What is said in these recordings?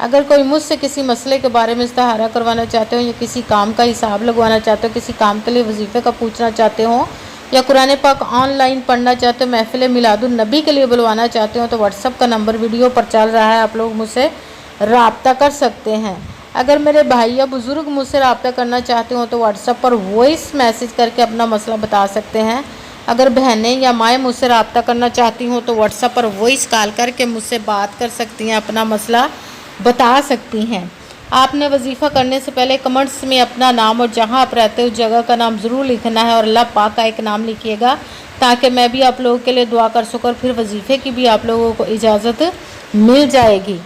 اگر کوئی مجھ سے کسی مسئلے کے بارے میں استخارہ کروانا چاہتے ہو یا کسی کام کا حساب لگوانا چاہتے ہو، کسی کام کے لیے وظیفے کا پوچھنا چاہتے ہو یا قرآن پاک آن لائن پڑھنا چاہتے ہو، محفل میلاد النبی کے لیے بلوانا چاہتے ہو، تو واٹس ایپ کا نمبر ویڈیو پر چل رہا ہے، آپ لوگ مجھ سے رابطہ کر سکتے ہیں۔ اگر میرے بھائی یا بزرگ مجھ سے رابطہ کرنا چاہتے ہوں تو واٹس ایپ پر وائس میسیج کر کے اپنا مسئلہ بتا سکتے ہیں۔ اگر بہنیں یا مائیں مجھ سے رابطہ کرنا چاہتی ہوں تو واٹس ایپ پر وائس کال کر کے مجھ سے بات کر سکتی ہیں، اپنا مسئلہ بتا سکتی ہیں۔ آپ نے وظیفہ کرنے سے پہلے کمنٹس میں اپنا نام اور جہاں آپ رہتے ہو جگہ کا نام ضرور لکھنا ہے، اور اللہ پاک کا ایک نام لکھیے گا تاکہ میں بھی آپ لوگوں کے لیے دعا کر سکوں، اور پھر وظیفے کی بھی آپ لوگوں کو اجازت مل جائے گی۔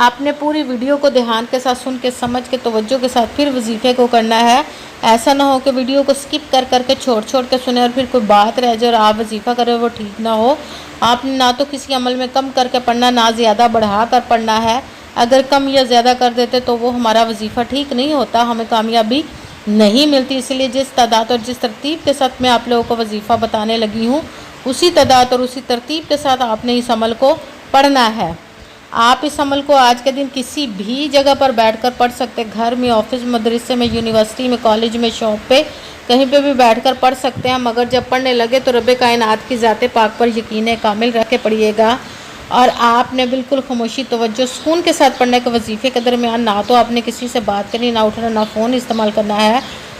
آپ نے پوری ویڈیو کو دھیان کے ساتھ سن کے سمجھ کے توجہ کے ساتھ پھر وظیفے کو کرنا ہے۔ ایسا نہ ہو کہ ویڈیو کو سکپ کر کے چھوڑ کے سنیں اور پھر کوئی بات رہ جائے اور آپ وظیفہ کریں وہ ٹھیک نہ ہو۔ آپ نے نہ تو کسی عمل میں کم کر کے پڑھنا، نہ زیادہ بڑھا کر پڑھنا ہے۔ اگر کم یا زیادہ کر دیتے تو وہ ہمارا وظیفہ ٹھیک نہیں ہوتا، ہمیں کامیابی نہیں ملتی۔ اس لیے جس تعداد اور جس ترتیب کے ساتھ میں آپ لوگوں کو وظیفہ بتانے لگی ہوں، اسی تعداد اور اسی ترتیب کے ساتھ آپ نے اس عمل کو پڑھنا ہے۔ آپ اس عمل کو آج کے دن کسی بھی جگہ پر بیٹھ کر پڑھ سکتے، گھر میں، آفس، مدرسے میں، یونیورسٹی میں، کالج میں، شاپ پہ، کہیں پہ بھی بیٹھ کر پڑھ سکتے ہیں، مگر جب پڑھنے لگے تو رب کائنات کی ذات پاک پر یقین کامل رکھ کے پڑھیے گا، اور آپ نے بالکل خاموشی، توجہ، سکون کے ساتھ پڑھنے کے وظیفے کے درمیان نہ تو آپ نے کسی سے بات کرنی، نہ اٹھنا، نہ فون استعمال کرنا ہے۔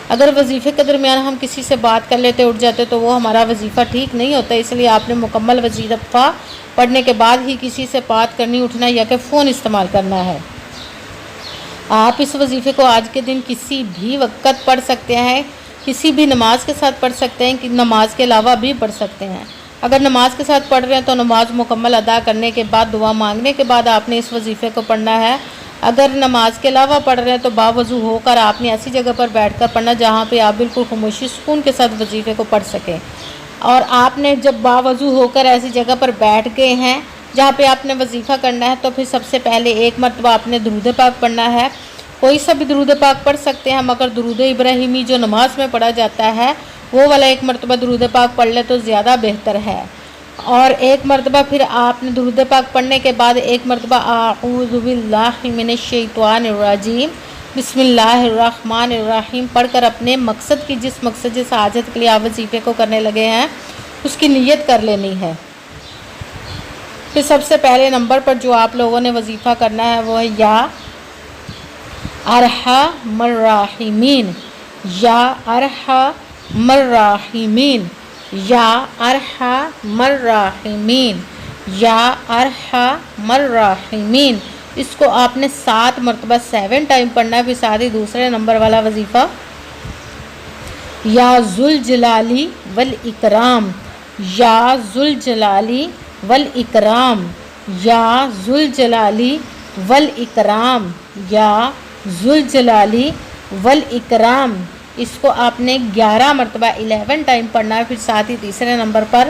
اگر وظیفے کے درمیان ہم کسی سے بات کر لیتے، اٹھ جاتے تو وہ ہمارا وظیفہ ٹھیک نہیں ہوتا۔ اس لیے آپ نے مکمل وظیفہ پڑھنے کے بعد ہی کسی سے بات کرنی، اٹھنا یا کہ فون استعمال کرنا ہے۔ آپ اس وظیفے کو آج کے دن کسی بھی وقت پڑھ سکتے ہیں، کسی بھی نماز کے ساتھ پڑھ سکتے ہیں، کہ نماز کے علاوہ بھی پڑھ سکتے ہیں۔ اگر نماز کے ساتھ پڑھ رہے ہیں تو نماز مکمل ادا کرنے کے بعد، دعا مانگنے کے بعد آپ نے اس وظیفے کو پڑھنا ہے۔ اگر نماز کے علاوہ پڑھ رہے ہیں تو باوضو ہو کر آپ نے ایسی جگہ پر بیٹھ کر پڑھنا جہاں پہ آپ بالکل خاموشی، سکون کے ساتھ وظیفے کو پڑھ سکیں۔ اور آپ نے جب باوضو ہو کر ایسی جگہ پر بیٹھ گئے ہیں جہاں پہ آپ نے وظیفہ کرنا ہے، تو پھر سب سے پہلے ایک مرتبہ آپ نے درود پاک پڑھنا ہے۔ کوئی سا بھی درود پاک پڑھ سکتے ہیں، مگر درود ابراہیمی جو نماز میں پڑھا جاتا ہے وہ والا ایک مرتبہ درود پاک پڑھ لے تو زیادہ بہتر ہے۔ اور ایک مرتبہ پھر آپ نے درود پاک پڑھنے کے بعد ایک مرتبہ اعوذ باللہ من الشیطان الرجیم بسم اللہ الرحمن الرحیم پڑھ کر اپنے مقصد کی، جس مقصد جس حاجت کے لیے آپ وظیفے کو کرنے لگے ہیں، اس کی نیت کر لینی ہے۔ پھر سب سے پہلے نمبر پر جو آپ لوگوں نے وظیفہ کرنا ہے وہ ہے یا ارحم الراحمین، یا ارحم الراحمین، یا ارحم الراحمین، یا ارحم الراحمین۔ اس کو آپ نے 7 مرتبہ 7 ٹائم پڑھنا ہے۔ پھر ساتھ ہی دوسرے نمبر والا وظیفہ یا ذوالجلالی والاکرام، یا ذوالجلالی والاکرام، یا ذوالجلالی والاکرام، یا ذوالجلالی والاکرام۔ اس کو آپ نے 11 مرتبہ 11 ٹائم پڑھنا ہے۔ پھر ساتھ ہی تیسرے نمبر پر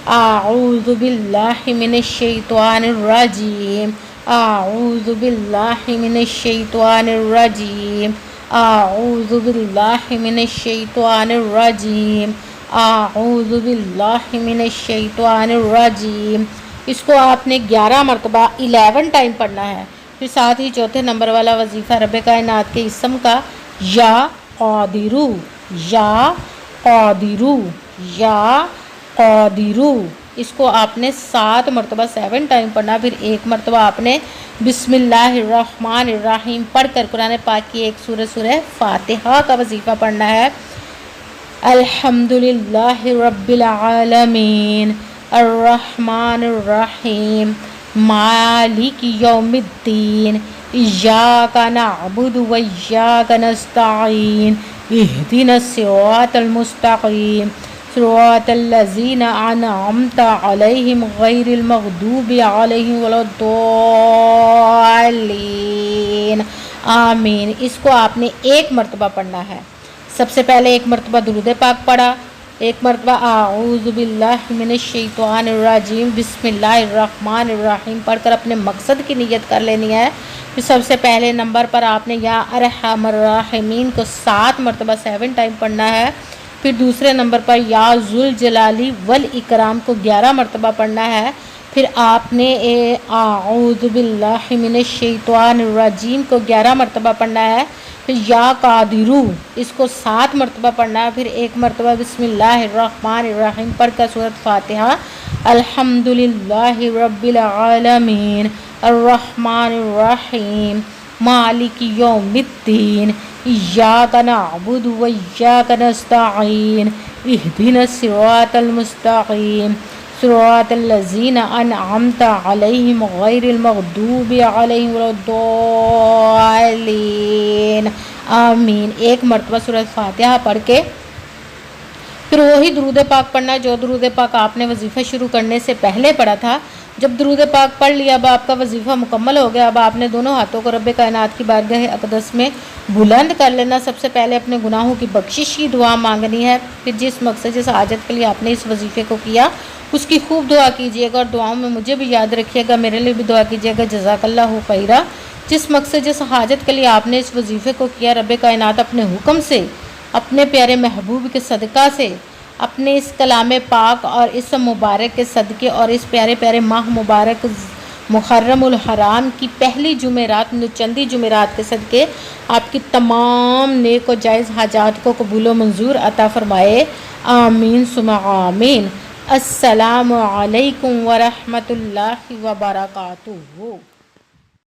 اعوذ باللہ من الشیطان الرجیم، اعوذ باللہ من الشیطان الرجیم، اعوذ باللہ من الشیطان الرجیم، اعوذ باللہ من الشیطان الرجیم۔ اس کو آپ نے 11 مرتبہ 11 ٹائم پڑھنا ہے۔ پھر ساتھ ہی چوتھے نمبر والا وظیفہ رب کائنات کے اسم کا یا قادرو، یا قادرو، یا قادرو۔ اس کو آپ نے 7 مرتبہ 7 ٹائم پڑھنا۔ پھر ایک مرتبہ آپ نے بسم اللہ الرحمن الرحیم پڑھ کر قرآن پاک کی ایک سورہ فاتحہ کا وظیفہ پڑھنا ہے۔ الحمدللہ رب العالمین الرحمن الرحیم مالک یوم الدین ایاک نعبد و ایاک نستعین اہدنا الصراط المستقیم صراط الذین انعمت علیہم غیر المغضوب علیہم ولا الضالین آمین۔ اس کو آپ نے 1 مرتبہ پڑھنا ہے۔ سب سے پہلے 1 مرتبہ درود پاک پڑھا، 1 مرتبہ اعوذ باللہ من الشیطان الرجیم بسم اللہ الرحمن الرحیم پڑھ کر اپنے مقصد کی نیت کر لینی ہے۔ پھر سب سے پہلے نمبر پر آپ نے یا ارحم الراحمین کو 7 مرتبہ 7 ٹائم پڑھنا ہے۔ پھر دوسرے نمبر پر یا ذوالجلالی والاکرام کو 11 مرتبہ پڑھنا ہے۔ پھر آپ نے اعوذ باللہ من الشیطان الرجیم کو 11 مرتبہ پڑھنا ہے، پھر یا قادرو اس کو 7 مرتبہ پڑھنا ہے، پھر 1 مرتبہ بسم اللہ الرحمن الرحیم پڑھ کر سورۃ فاتحہ الحمدللہ رب العالمین الرحمن الرحیم مالک یوم الدین ایاک نعبد و ایاک نستعین اہدنا الصراط المستقیم صراط الذین انعمت علیہم غیر المغضوب علیہم ولا الضالین آمین۔ 1 مرتبہ سورۃ فاتحہ پڑھ کے پھر وہی درود پاک پڑھنا جو درود پاک آپ نے وظیفہ شروع کرنے سے پہلے پڑھا تھا۔ جب درود پاک پڑھ لیا، اب آپ کا وظیفہ مکمل ہو گیا، اب آپ نے دونوں ہاتھوں کو رب کائنات کی بارگاہ اقدس میں بلند کر لینا۔ سب سے پہلے اپنے گناہوں کی بخشش کی دعا مانگنی ہے، پھر جس مقصد جس حاجت کے لیے آپ نے اس وظیفے کو کیا اس کی خوب دعا کیجیے گا، اور دعاؤں میں مجھے بھی یاد رکھیے گا، میرے لیے بھی دعا کیجیے گا۔ جزاک اللہ خیرہ۔ جس مقصد جس حاجت کے لیے آپ نے اس وظیفے کو کیا، رب کائنات اپنے حکم سے، اپنے پیارے محبوب کے صدقہ سے، اپنے اس کلام پاک اور اس مبارک کے صدقے اور اس پیارے پیارے ماہ مبارک محرم الحرام کی پہلی جمعرات چندی جمعرات کے صدقے آپ کی تمام نیک و جائز حاجات کو قبول و منظور عطا فرمائے، آمین ثم آمین۔ السلام علیکم ورحمۃ اللہ وبرکاتہ۔